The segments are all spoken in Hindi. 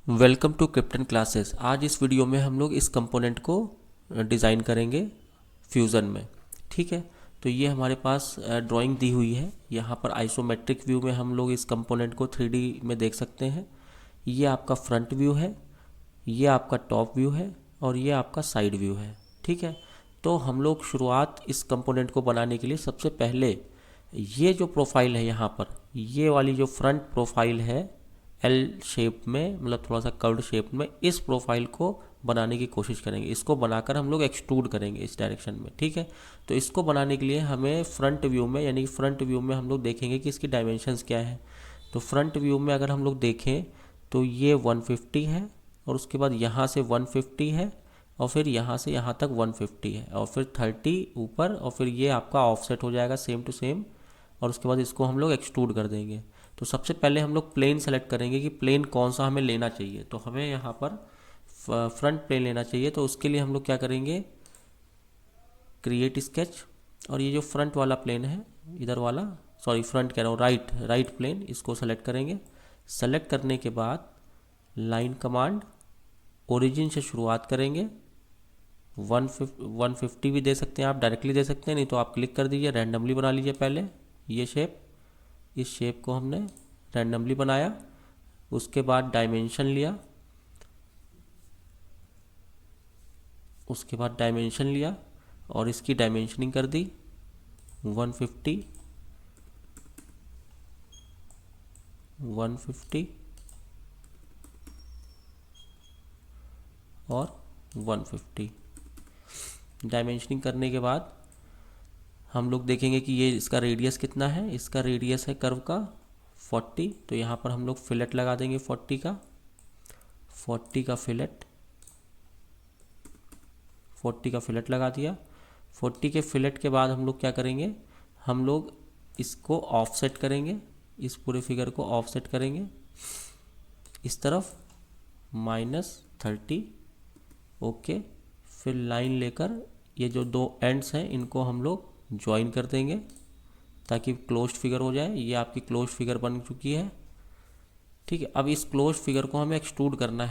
Welcome to krypton classes. आज इस वीडियो में हम लोग इस कंपोनेंट को डिज़ाइन करेंगे फ्यूज़न में। ठीक है, तो ये हमारे पास ड्राइंग दी हुई है। यहाँ पर आइसोमेट्रिक व्यू में हम लोग इस कंपोनेंट को 3D में देख सकते हैं। ये आपका फ्रंट व्यू है, ये आपका टॉप व्यू है और ये आपका साइड व्यू है। ठीक है, तो हम लोग शुरुआत इस कंपोनेंट को बनाने के लिए सबसे पहले ये जो प्रोफाइल है यहाँ पर, ये वाली जो फ्रंट प्रोफाइल है एल शेप में, मतलब थोड़ा सा कर्व्ड शेप में, इस प्रोफाइल को बनाने की कोशिश करेंगे। इसको बनाकर हम लोग एक्सट्रूड करेंगे इस डायरेक्शन में। ठीक है, तो इसको बनाने के लिए हमें फ्रंट व्यू में, यानी कि फ्रंट व्यू में हम लोग देखेंगे कि इसकी डायमेंशंस क्या है। तो फ्रंट व्यू में अगर हम लोग देखें तो ये 150 है और उसके बाद यहाँ से 150 है और फिर यहाँ से यहाँ तक 150 है और फिर 30 ऊपर और फिर ये आपका ऑफसेट हो जाएगा सेम टू सेम। और उसके बाद इसको हम लोग एक्सट्रूड कर देंगे। तो सबसे पहले हम लोग प्लेन सेलेक्ट करेंगे कि प्लेन कौन सा हमें लेना चाहिए। तो हमें यहाँ पर फ्रंट प्लेन लेना चाहिए। तो उसके लिए हम लोग क्या करेंगे, क्रिएट स्केच, और ये जो फ्रंट वाला प्लेन है, इधर वाला, सॉरी फ्रंट कह रहा हूँ, राइट प्लेन, इसको सेलेक्ट करेंगे। सेलेक्ट करने के बाद लाइन कमांड, ओरिजिन से शुरुआत करेंगे। 150 भी दे सकते हैं आप, डायरेक्टली दे सकते हैं, नहीं तो आप क्लिक कर दीजिए, रैंडमली बना लीजिए। पहले ये शेप, इस शेप को हमने रैंडमली बनाया। उसके बाद डायमेंशन लिया, और इसकी डायमेंशनिंग कर दी 150 और 150। डायमेंशनिंग करने के बाद हम लोग देखेंगे कि ये इसका रेडियस कितना है। इसका रेडियस है कर्व का 40। तो यहाँ पर हम लोग फिलेट लगा देंगे 40 का फिलेट लगा दिया। 40 के फिलेट के बाद हम लोग क्या करेंगे, हम लोग इसको ऑफसेट करेंगे, इस पूरे फिगर को ऑफसेट करेंगे इस तरफ -30। ओके, फिर लाइन लेकर ये जो दो एंड्स हैं इनको हम लोग ज्वाइन कर देंगे ताकि क्लोज्ड फिगर हो जाए। ये आपकी क्लोज्ड फिगर बन चुकी है। ठीक है, अब इस क्लोज्ड फिगर को हमें एक्सट्रूड करना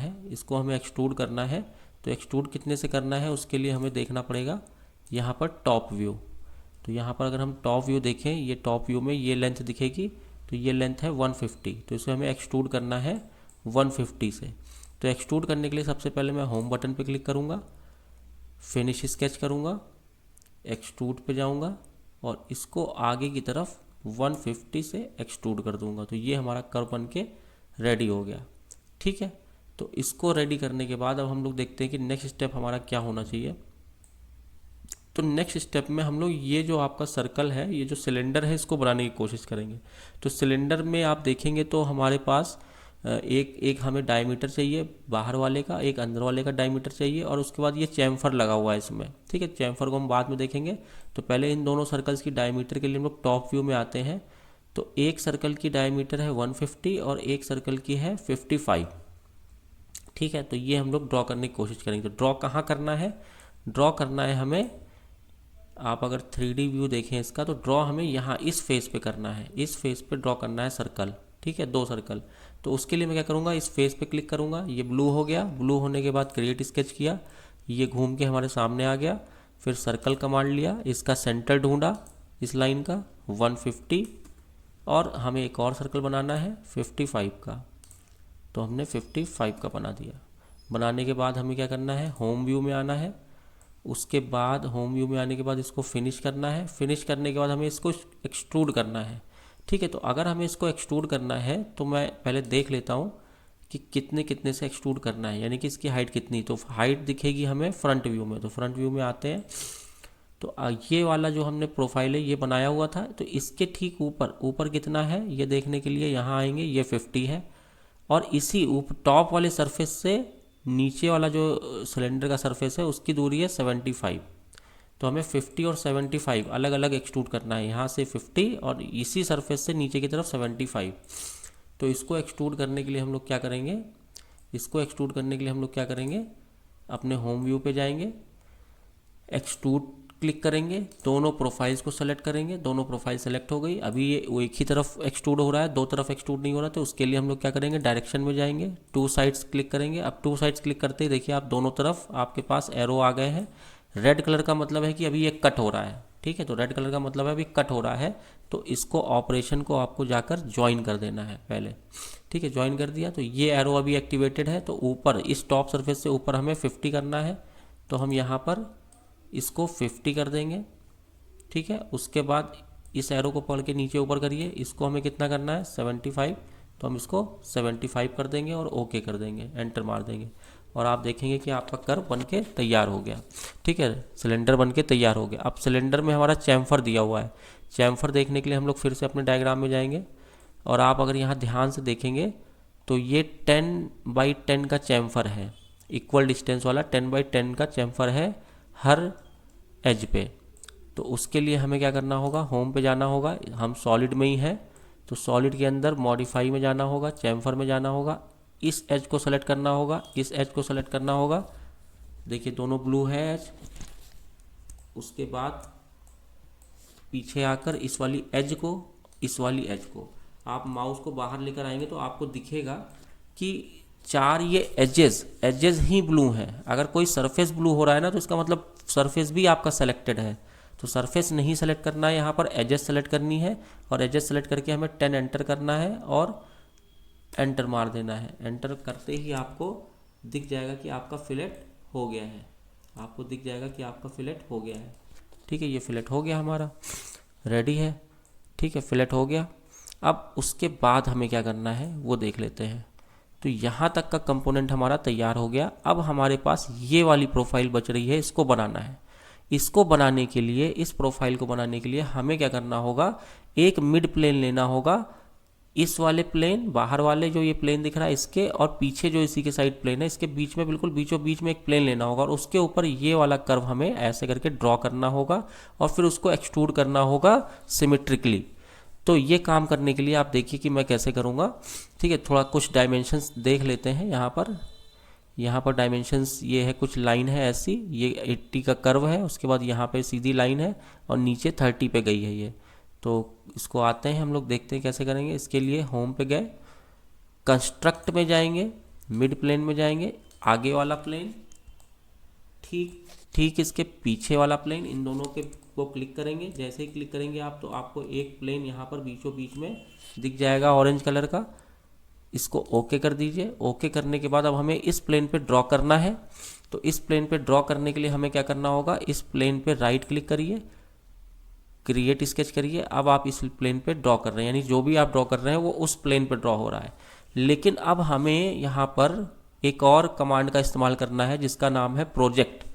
है। तो एक्सट्रूड कितने से करना है, उसके लिए हमें देखना पड़ेगा यहाँ पर टॉप व्यू। तो यहाँ पर अगर हम टॉप व्यू देखें, ये टॉप व्यू में ये लेंथ दिखेगी। तो ये लेंथ है 150। तो इसे हमें एक्सट्रूड करना है 150 से। तो एक्सट्रूड करने के लिए सबसे पहले मैं होम बटन पे क्लिक करूँगा, फिनिश स्केच करूँगा, एक्सट्रूड पे जाऊँगा और इसको आगे की तरफ 150 से एक्सट्रूड कर दूँगा। तो ये हमारा कर्व बन के रेडी हो गया। ठीक है, तो इसको रेडी करने के बाद अब हम लोग देखते हैं कि नेक्स्ट स्टेप हमारा क्या होना चाहिए। तो नेक्स्ट स्टेप में हम लोग ये जो आपका सर्कल है, ये जो सिलेंडर है, इसको बनाने की कोशिश करेंगे। तो सिलेंडर में आप देखेंगे तो हमारे पास एक हमें डायमीटर चाहिए बाहर वाले का, एक अंदर वाले का डायमीटर चाहिए, और उसके बाद ये चैम्फर लगा हुआ है इसमें। ठीक है, चैम्फर को हम बाद में देखेंगे। तो पहले इन दोनों सर्कल्स की डायमीटर के लिए हम लोग टॉप व्यू में आते हैं। तो एक सर्कल की डायमीटर है 150 और एक सर्कल की है 55। ठीक है, तो ये हम लोग ड्रॉ करने की कोशिश करेंगे। तो ड्रॉ कहाँ करना है, ड्रॉ करना है हमें, आप अगर 3D व्यू देखें इसका, तो ड्रॉ हमें यहाँ इस फेस पे करना है, इस फेस पे ड्रॉ करना है सर्कल। ठीक है, 2 सर्कल। तो उसके लिए मैं क्या करूँगा, इस फेस पे क्लिक करूँगा, ये ब्लू हो गया। ब्लू होने के बाद क्रिएट स्केच किया, ये घूम के हमारे सामने आ गया। फिर सर्कल कमांड लिया, इसका सेंटर ढूंढा इस लाइन का 150, और हमें एक और सर्कल बनाना है 55 का। तो हमने 55 का बना दिया। बनाने के बाद हमें क्या करना है, होम व्यू में आना है। उसके बाद होम व्यू में आने के बाद इसको फिनिश करना है। फिनिश करने के बाद हमें इसको एक्सट्रूड करना है। ठीक है, तो अगर हमें इसको एक्सट्रूड करना है तो मैं पहले देख लेता हूँ कि कितने कितने से एक्सट्रूड करना है, यानी कि इसकी हाइट कितनी। तो हाइट दिखेगी हमें फ्रंट व्यू में। तो फ्रंट व्यू में आते हैं। तो ये वाला जो हमने प्रोफाइल है ये बनाया हुआ था, तो इसके ठीक ऊपर कितना है ये देखने के लिए यहाँ आएंगे, ये 50 है। और इसी टॉप वाले सरफेस से नीचे वाला जो सिलेंडर का सरफेस है उसकी दूरी है 75। तो हमें 50 और 75 अलग अलग एक्सट्रूड करना है, यहाँ से 50 और इसी सरफेस से नीचे की तरफ 75। तो इसको एक्सट्रूड करने के लिए हम लोग क्या करेंगे, अपने होम व्यू पे जाएंगे, एक्सट्रूड क्लिक करेंगे, दोनों प्रोफाइल्स को सेलेक्ट करेंगे, दोनों प्रोफाइल सेलेक्ट हो गई। अभी ये वो एक ही तरफ एक्सट्रूड हो रहा है, दो तरफ एक्सट्रूड नहीं हो रहा, तो उसके लिए हम लोग क्या करेंगे, डायरेक्शन में जाएंगे, टू साइड्स क्लिक करेंगे। अब टू साइड्स क्लिक करते ही देखिए आप दोनों तरफ आपके पास एरो आ गए हैं। रेड कलर का मतलब है कि अभी ये कट हो रहा है, ठीक है, तो रेड कलर का मतलब है अभी कट हो रहा है, तो इसको ऑपरेशन को आपको जाकर ज्वाइन कर देना है पहले, ठीक है। ज्वाइन कर दिया तो ये एरो अभी एक्टिवेटेड है, तो ऊपर इस टॉप सरफेस से ऊपर हमें 50 करना है, तो हम यहाँ पर इसको 50 कर देंगे, ठीक है। उसके बाद इस एरो को पकड़ के नीचे ऊपर करिए, इसको हमें कितना करना है 75, तो हम इसको 75 कर देंगे और ओके कर देंगे, एंटर मार देंगे, और आप देखेंगे कि आपका कर्व बन के तैयार हो गया, ठीक है, सिलेंडर बन के तैयार हो गया। अब सिलेंडर में हमारा चैम्फर दिया हुआ है, चैम्फर देखने के लिए हम लोग फिर से अपने डायग्राम में जाएंगे, और आप अगर यहाँ ध्यान से देखेंगे तो ये 10x10 का चैम्फर है, इक्वल डिस्टेंस वाला 10x10 का चैम्फर है हर एज पे। तो उसके लिए हमें क्या करना होगा, होम पे जाना होगा, हम सॉलिड में ही हैं, तो सॉलिड के अंदर मॉडिफाई में जाना होगा, चैम्फर में जाना होगा, इस एज को सेलेक्ट करना होगा, इस एज को सेलेक्ट करना होगा, देखिए दोनों ब्लू है एज। उसके बाद पीछे आकर इस वाली एज को, इस वाली एज को आप माउस को बाहर लेकर आएंगे तो आपको दिखेगा कि चार ये एजेस ही ब्लू हैं। अगर कोई सरफेस ब्लू हो रहा है ना, तो इसका मतलब सरफेस भी आपका सेलेक्टेड है, तो सरफेस नहीं सेलेक्ट करना है, यहाँ पर एजेस सेलेक्ट करनी है, और एजेस सेलेक्ट करके हमें 10 एंटर करना है और एंटर मार देना है। एंटर करते ही आपको दिख जाएगा कि आपका फिलेट हो गया है, आपको दिख जाएगा कि आपका फिलेट हो गया है, ठीक है। ये फिलेट हो गया, हमारा रेडी है, ठीक है, फिलेट हो गया। अब उसके बाद हमें क्या करना है वो देख लेते हैं। तो यहाँ तक का कंपोनेंट हमारा तैयार हो गया। अब हमारे पास ये वाली प्रोफाइल बच रही है, इसको बनाना है। इसको बनाने के लिए, इस प्रोफाइल को बनाने के लिए हमें क्या करना होगा, एक मिड प्लेन लेना होगा, इस वाले प्लेन, बाहर वाले जो ये प्लेन दिख रहा है इसके, और पीछे जो इसी के साइड प्लेन है, इसके बीच में, बिल्कुल बीचों बीच में एक प्लेन लेना होगा, और उसके ऊपर ये वाला कर्व हमें ऐसे करके ड्रॉ करना होगा, और फिर उसको एक्सट्रूड करना होगा सिमेट्रिकली। तो ये काम करने के लिए आप देखिए कि मैं कैसे करूँगा, ठीक है। थोड़ा कुछ डायमेंशंस देख लेते हैं यहाँ पर डायमेंशंस ये है, कुछ लाइन है ऐसी, ये 80 का कर्व है, उसके बाद यहाँ पे सीधी लाइन है, और नीचे 30 पे गई है ये। तो इसको आते हैं हम लोग, देखते हैं कैसे करेंगे। इसके लिए होम पे गए, कंस्ट्रक्ट में जाएंगे, मिड प्लेन में जाएंगे, आगे वाला प्लेन, ठीक इसके पीछे वाला प्लेन, इन दोनों के को क्लिक करेंगे। जैसे ही क्लिक करेंगे आप, तो आपको एक प्लेन यहाँ पर बीचों बीच में दिख जाएगा ऑरेंज कलर का, इसको ओके कर दीजिए। ओके करने के बाद अब हमें इस प्लेन पे ड्रॉ करना है। तो इस प्लेन पे ड्रॉ करने के लिए हमें क्या करना होगा, इस प्लेन पे राइट क्लिक करिए, क्रिएट स्केच करिए। अब आप इस प्लेन पे ड्रॉ कर रहे हैं, यानी जो भी आप ड्रॉ कर रहे हैं वो उस प्लेन पे ड्रॉ हो रहा है। लेकिन अब हमें यहाँ पर एक और कमांड का इस्तेमाल करना है, जिसका नाम है प्रोजेक्ट।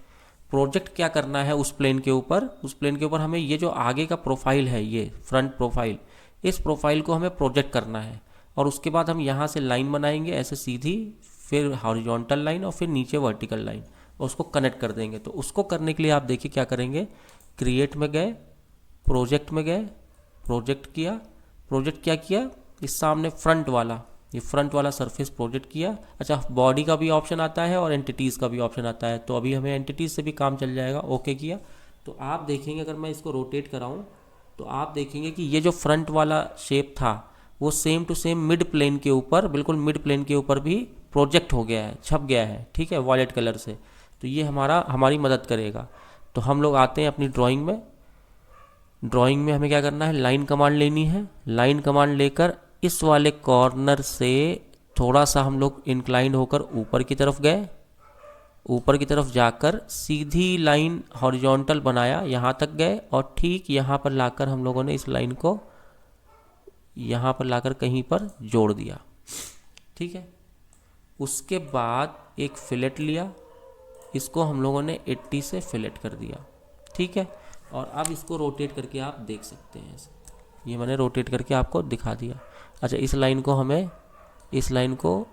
प्रोजेक्ट क्या करना है, उस प्लेन के ऊपर हमें ये जो आगे का प्रोफाइल है, ये फ्रंट प्रोफाइल, इस प्रोफाइल को हमें प्रोजेक्ट करना है। और उसके बाद हम यहाँ से लाइन बनाएंगे ऐसे सीधी, फिर हॉरिजॉन्टल लाइन, और फिर नीचे वर्टिकल लाइन, और उसको कनेक्ट कर देंगे। तो उसको करने के लिए आप देखिए क्या करेंगे, क्रिएट में गए, प्रोजेक्ट में गए, प्रोजेक्ट क्या किया, इस सामने फ्रंट वाला, ये फ्रंट वाला सरफेस प्रोजेक्ट किया। अच्छा, बॉडी का भी ऑप्शन आता है और एंटिटीज़ का भी ऑप्शन आता है, तो अभी हमें एंटिटीज़ से भी काम चल जाएगा। ओके किया। तो आप देखेंगे, अगर मैं इसको रोटेट कराऊँ तो आप देखेंगे कि ये जो फ्रंट वाला शेप था वो same to same mid plane के ऊपर, बिल्कुल मिड प्लेन के ऊपर भी प्रोजेक्ट हो गया है, छप गया है, ठीक है, वॉयलेट कलर से। तो ये हमारी मदद करेगा। तो हम लोग आते हैं अपनी ड्राइंग में हमें क्या करना है, लाइन कमांड लेनी है। लाइन कमांड लेकर इस वाले कॉर्नर से थोड़ा सा हम लोग इंक्लाइंड होकर ऊपर की तरफ गए, ऊपर की तरफ जाकर सीधी लाइन हॉरिजॉन्टल बनाया, यहाँ तक गए, और ठीक यहाँ पर लाकर हम लोगों ने इस लाइन को यहाँ पर लाकर कहीं पर जोड़ दिया, ठीक है। उसके बाद एक फिलेट लिया, इसको हम लोगों ने 80 से फिलेट कर दिया, ठीक है। और अब इसको रोटेट करके आप देख सकते हैं, ये मैंने रोटेट करके आपको दिखा दिया। अच्छा, इस लाइन को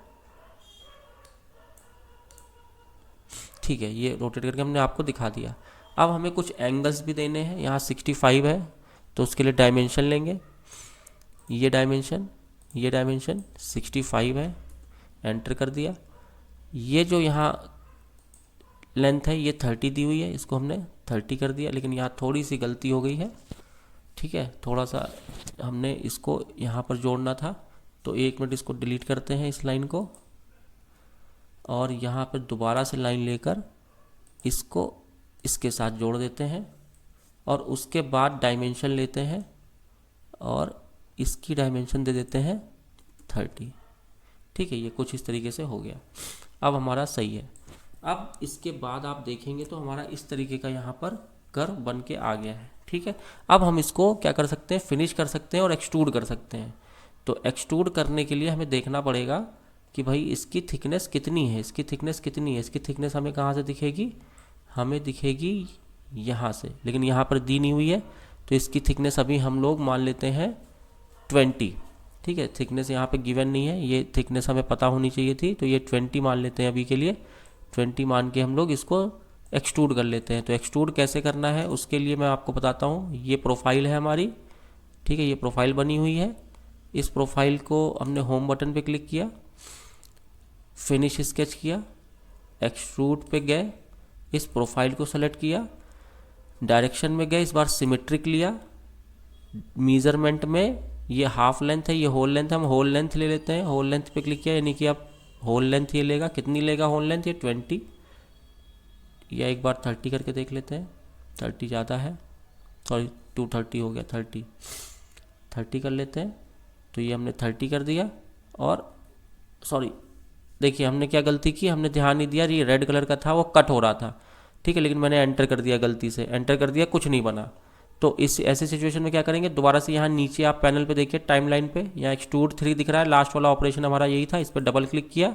ठीक है, ये रोटेट करके हमने आपको दिखा दिया। अब हमें कुछ एंगल्स भी देने हैं। यहाँ 65 है, तो उसके लिए डायमेंशन लेंगे, ये डायमेंशन 65 है, एंटर कर दिया। ये जो यहाँ लेंथ है ये 30 दी हुई है, इसको हमने 30 कर दिया, लेकिन यहाँ थोड़ी सी गलती हो गई है, ठीक है, थोड़ा सा हमने इसको यहाँ पर जोड़ना था। तो 1 मिनट इसको डिलीट करते हैं इस लाइन को, और यहाँ पर दोबारा से लाइन लेकर इसको इसके साथ जोड़ देते हैं, और उसके बाद डायमेंशन लेते हैं और इसकी डायमेंशन दे देते हैं 30। ठीक है, ये कुछ इस तरीके से हो गया। अब हमारा सही है। अब इसके बाद आप देखेंगे तो हमारा इस तरीके का यहाँ पर कर्व बन के आ गया है। ठीक है, अब हम इसको क्या कर सकते हैं, फिनिश कर सकते हैं और एक्सट्रूड कर सकते हैं। तो एक्सट्रूड करने के लिए हमें देखना पड़ेगा कि भाई इसकी थिकनेस कितनी है, इसकी थिकनेस कितनी है। इसकी थिकनेस हमें कहाँ से दिखेगी, हमें दिखेगी यहाँ से, लेकिन यहाँ पर दी नहीं हुई है। तो इसकी थिकनेस अभी हम लोग मान लेते हैं 20। ठीक है, थिकनेस यहाँ पे गिवन नहीं है, ये थिकनेस हमें पता होनी चाहिए थी, तो ये 20 मान लेते हैं अभी के लिए। 20 मान के हम लोग इसको एक्सट्रूड कर लेते हैं। तो एक्सट्रूड कैसे करना है उसके लिए मैं आपको बताता हूँ। ये प्रोफाइल है हमारी, ठीक है, ये प्रोफाइल बनी हुई है। इस प्रोफाइल को हमने होम बटन पे क्लिक किया, फिनिश स्केच किया, एक्सट्रूड पे गए, इस प्रोफाइल को सेलेक्ट किया, डायरेक्शन में गए, इस बार सिमेट्रिक लिया, मेजरमेंट में ये हाफ लेंथ है, ये होल लेंथ है, हम होल लेंथ ले लेते हैं। होल लेंथ पे क्लिक किया, यानी कि आप होल लेंथ ये लेगा, कितनी लेगा होल लेंथ, ये 20, या एक बार 30 करके देख लेते हैं। 30 ज़्यादा है, सॉरी 230 हो गया, 30 कर लेते हैं। तो ये हमने 30 कर दिया, और सॉरी देखिए हमने क्या गलती की, हमने ध्यान नहीं दिया, ये रेड कलर का था वो कट हो रहा था। ठीक है, लेकिन मैंने एंटर कर दिया, गलती से एंटर कर दिया, कुछ नहीं बना। तो इस ऐसे सिचुएशन में क्या करेंगे, दोबारा से यहाँ नीचे आप पैनल पे देखिए टाइमलाइन पे, यहाँ एक्सट्रूड 3 दिख रहा है, लास्ट वाला ऑपरेशन हमारा यही था। इस पर डबल क्लिक किया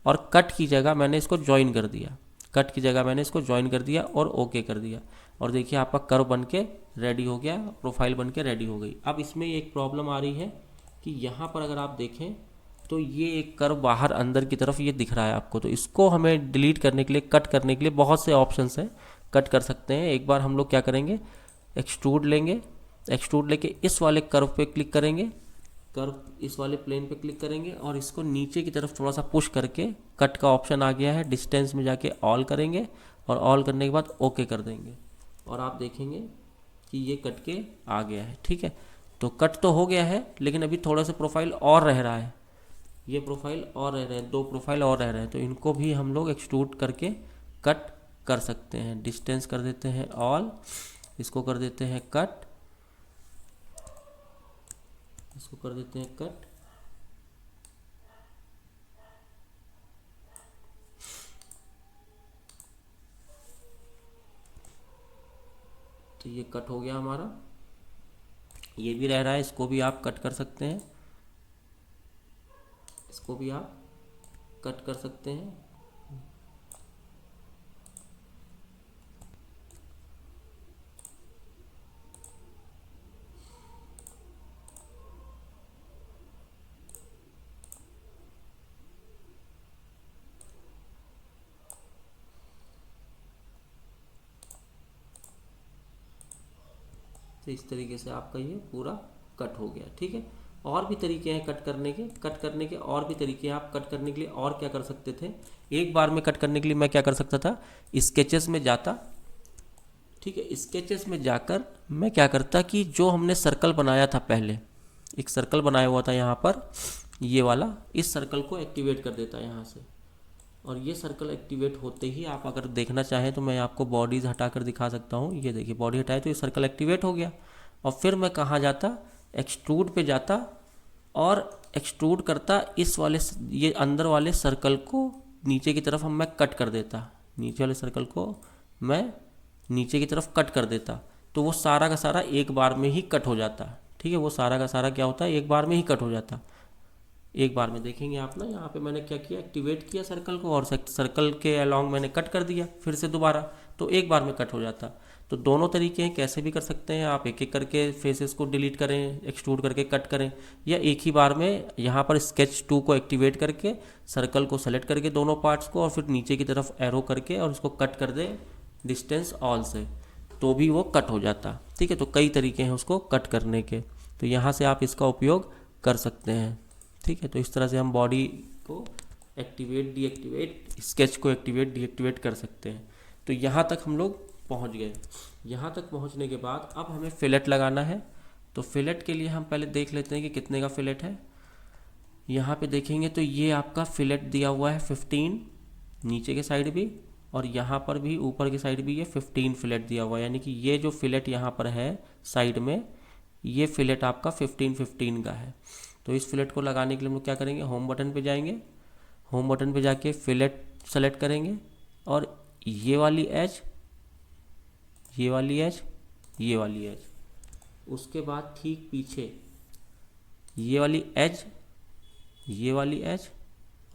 और कट की जगह मैंने इसको ज्वाइन कर दिया, कट की जगह मैंने इसको ज्वाइन कर दिया और ओके कर दिया। और देखिए आपका कर्व बन के रेडी हो गया, प्रोफाइल बन के रेडी हो गई। अब इसमें एक प्रॉब्लम आ रही है कि यहाँ पर अगर आप देखें तो ये एक कर्व बाहर अंदर की तरफ ये दिख रहा है आपको। तो इसको हमें डिलीट करने के लिए, कट करने के लिए बहुत से ऑप्शंस हैं, कट कर सकते हैं। एक बार हम लोग क्या करेंगे, एक्सट्रूड लेंगे, एक्सट्रूड लेके इस वाले कर्व पे क्लिक करेंगे, कर्व इस वाले प्लेन पे क्लिक करेंगे और इसको नीचे की तरफ थोड़ा सा पुश करके, कट का ऑप्शन आ गया है, डिस्टेंस में जाके ऑल करेंगे और ऑल करने के बाद ओके कर देंगे, और आप देखेंगे कि ये कट के आ गया है। ठीक है, तो कट तो हो गया है, लेकिन अभी थोड़ा सा प्रोफाइल और रह रहा है, ये प्रोफाइल और रह रहे हैं, 2 प्रोफाइल और रह रहे हैं। तो इनको भी हम लोग एक्सट्रूड करके कट कर सकते हैं। डिस्टेंस कर देते हैं ऑल, इसको कर देते हैं कट, इसको कर देते हैं कट, तो ये कट हो गया हमारा। ये भी रह रहा है, इसको भी आप कट कर सकते हैं, इसको भी आप कट कर सकते हैं। तो इस तरीके से आपका ये पूरा कट हो गया। ठीक है, और भी तरीके हैं कट करने के, कट करने के और भी तरीके हैं। आप कट करने के लिए और क्या कर सकते थे, एक बार में कट करने के लिए मैं क्या कर सकता था, स्केचेस में जाता। ठीक है, स्केचेस में जाकर मैं क्या करता कि जो हमने सर्कल बनाया था पहले, एक सर्कल बनाया हुआ था यहाँ पर, ये वाला, इस सर्कल को एक्टिवेट कर देता यहाँ से। और ये सर्कल एक्टिवेट होते ही आप अगर देखना चाहें तो मैं आपको बॉडीज़ हटा कर दिखा सकता हूँ। ये देखिए बॉडी हटाए तो ये सर्कल एक्टिवेट हो गया। और फिर मैं कहाँ जाता, एक्सट्रूड पे जाता और एक्सट्रूड करता इस वाले, ये अंदर वाले सर्कल को नीचे की तरफ मैं कट कर देता, नीचे वाले सर्कल को मैं नीचे की तरफ कट कर देता। तो वो सारा का सारा एक बार में ही कट हो जाता। ठीक है, वो सारा का सारा क्या होता है, एक बार में ही कट हो जाता। एक बार में देखेंगे आप ना, यहाँ पे मैंने क्या किया, एक्टिवेट किया सर्कल को और सर्कल के अलॉन्ग मैंने कट कर दिया फिर से दोबारा, तो एक बार में कट हो जाता। तो दोनों तरीके हैं, कैसे भी कर सकते हैं आप, एक एक करके फेसेस को डिलीट करें, एक्सट्रूड करके कट करें, या एक ही बार में यहाँ पर स्केच 2 को एक्टिवेट करके सर्कल को सेलेक्ट करके दोनों पार्ट्स को और फिर नीचे की तरफ एरो करके और उसको कट कर दें डिस्टेंस ऑल से, तो भी वो कट हो जाता। ठीक है, तो कई तरीके हैं उसको कट करने के, तो यहाँ से आप इसका उपयोग कर सकते हैं। ठीक है, तो इस तरह से हम बॉडी को एक्टिवेट डीएक्टिवेट, स्केच को एक्टिवेट डीएक्टिवेट कर सकते हैं। तो यहाँ तक हम लोग पहुंच गए। यहाँ तक पहुंचने के बाद अब हमें फिलेट लगाना है। तो फिलेट के लिए हम पहले देख लेते हैं कि कितने का फिलेट है। यहाँ पे देखेंगे तो ये आपका फिलेट दिया हुआ है 15, नीचे के साइड भी, और यहाँ पर भी ऊपर की साइड भी ये 15 फिलेट दिया हुआ है। यानी कि ये जो फिलेट यहाँ पर है साइड में, ये फिलेट आपका 15 का है। तो इस फिलेट को लगाने के लिए हम लोग क्या करेंगे, होम बटन पे जाएंगे, होम बटन पे जाके फिलेट सेलेक्ट करेंगे, और ये वाली एज, ये वाली एज, ये वाली एज, उसके बाद ठीक पीछे ये वाली एज, ये वाली एज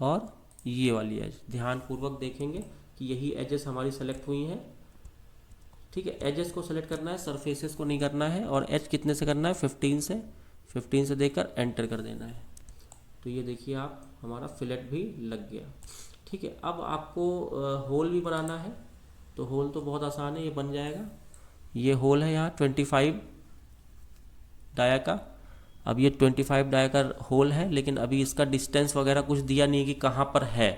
और ये वाली एज। ध्यानपूर्वक देखेंगे कि यही एजेस हमारी सेलेक्ट हुई हैं। ठीक है, एजेस को सेलेक्ट करना है, सरफेसेस को नहीं करना है। और एज कितने से करना है, 15 से देकर एंटर कर देना है। तो ये देखिए आप, हमारा फिलेट भी लग गया। ठीक है, अब आपको होल भी बनाना है। तो होल तो बहुत आसान है, ये बन जाएगा। ये होल है यहाँ 25 डाया का। अब ये 25 डाया का होल है, लेकिन अभी इसका डिस्टेंस वगैरह कुछ दिया नहीं कि कहाँ पर है।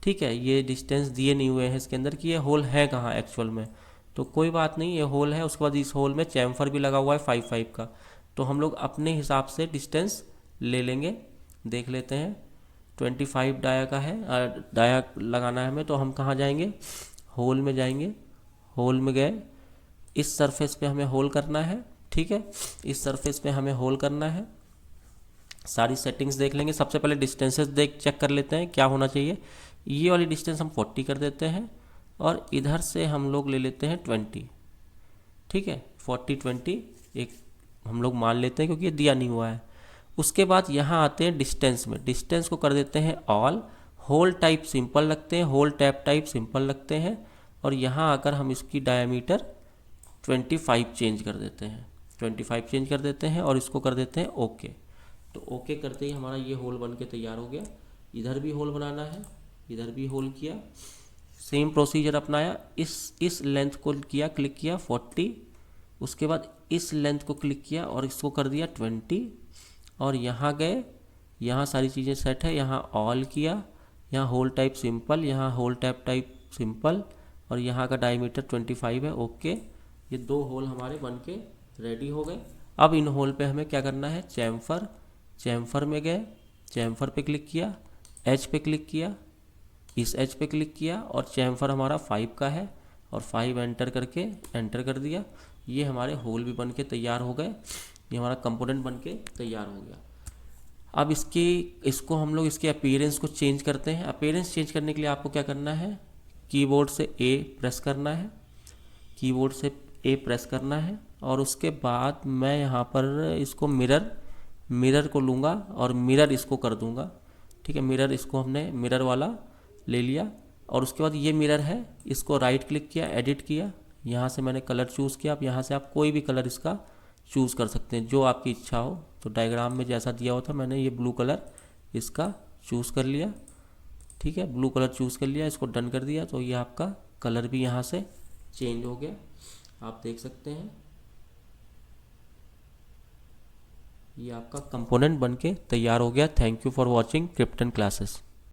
ठीक है, ये डिस्टेंस दिए नहीं हुए हैं इसके अंदर कि ये होल है कहाँ एक्चुअल में। तो कोई बात नहीं, ये होल है। उसके बाद इस होल में चैम्फर भी लगा हुआ है 5 का। तो हम लोग अपने हिसाब से डिस्टेंस ले लेंगे। देख लेते हैं, 25 डाया का है, डाया लगाना है हमें। तो हम कहाँ जाएंगे, होल में जाएंगे। होल में गए, इस सरफेस पे हमें होल करना है। ठीक है, इस सरफेस पे हमें होल करना है। सारी सेटिंग्स देख लेंगे। सबसे पहले डिस्टेंसेस चेक कर लेते हैं क्या होना चाहिए। ये वाली डिस्टेंस हम 40 कर देते हैं, और इधर से हम लोग ले लेते हैं 20। ठीक है, 40 20 एक हम लोग मान लेते हैं क्योंकि ये दिया नहीं हुआ है। उसके बाद यहाँ आते हैं डिस्टेंस में, डिस्टेंस को कर देते हैं ऑल। होल टाइप सिंपल रखते हैं, होल टैप टाइप सिंपल रखते हैं। और यहाँ आकर हम इसकी डायमीटर 25 चेंज कर देते हैं, 25 चेंज कर देते हैं, और इसको कर देते हैं ओके। तो ओके करते ही हमारा ये होल बन के तैयार हो गया। इधर भी होल बनाना है, इधर भी होल किया, सेम प्रोसीजर अपनाया। इस लेंथ को किया, क्लिक किया 40, उसके बाद इस लेंथ को क्लिक किया और इसको कर दिया 20, और यहाँ गए, यहाँ सारी चीज़ें सेट है। यहाँ ऑल किया, यहाँ होल टाइप सिंपल, यहाँ होल टैप टाइप सिंपल, और यहाँ का डायमीटर 25 है, ओके। ये 2 होल हमारे बन के रेडी हो गए। अब इन होल पे हमें क्या करना है, चैम्फर, चैम्फर में गए, चैम्फर पे क्लिक किया, एच पे क्लिक किया, इस एच पे क्लिक किया, और चैम्फर हमारा 5 का है, और 5 एंटर करके एंटर कर दिया। ये हमारे होल भी बन के तैयार हो गए। ये हमारा कंपोनेंट बन के तैयार हो गया। अब इसको हम लोग इसके अपीयरेंस को चेंज करते हैं। अपीयरेंस चेंज करने के लिए आपको क्या करना है, कीबोर्ड से ए प्रेस करना है, कीबोर्ड से ए प्रेस करना है। और उसके बाद मैं यहाँ पर इसको मिरर को लूँगा और मिरर इसको कर दूँगा। ठीक है, मिरर इसको हमने मिरर वाला ले लिया। और उसके बाद ये मिरर है, इसको राइट क्लिक किया, एडिट किया, यहाँ से मैंने कलर चूज़ किया। अब यहाँ से आप कोई भी कलर इसका चूज़ कर सकते हैं जो आपकी इच्छा हो। तो डायग्राम में जैसा दिया हुआ था, मैंने ये ब्लू कलर इसका चूज़ कर लिया। ठीक है, ब्लू कलर चूज़ कर लिया, इसको डन कर दिया। तो ये आपका कलर भी यहाँ से चेंज हो गया, आप देख सकते हैं। ये आपका कंपोनेंट बन के तैयार हो गया। Thank you for watching krypton classes.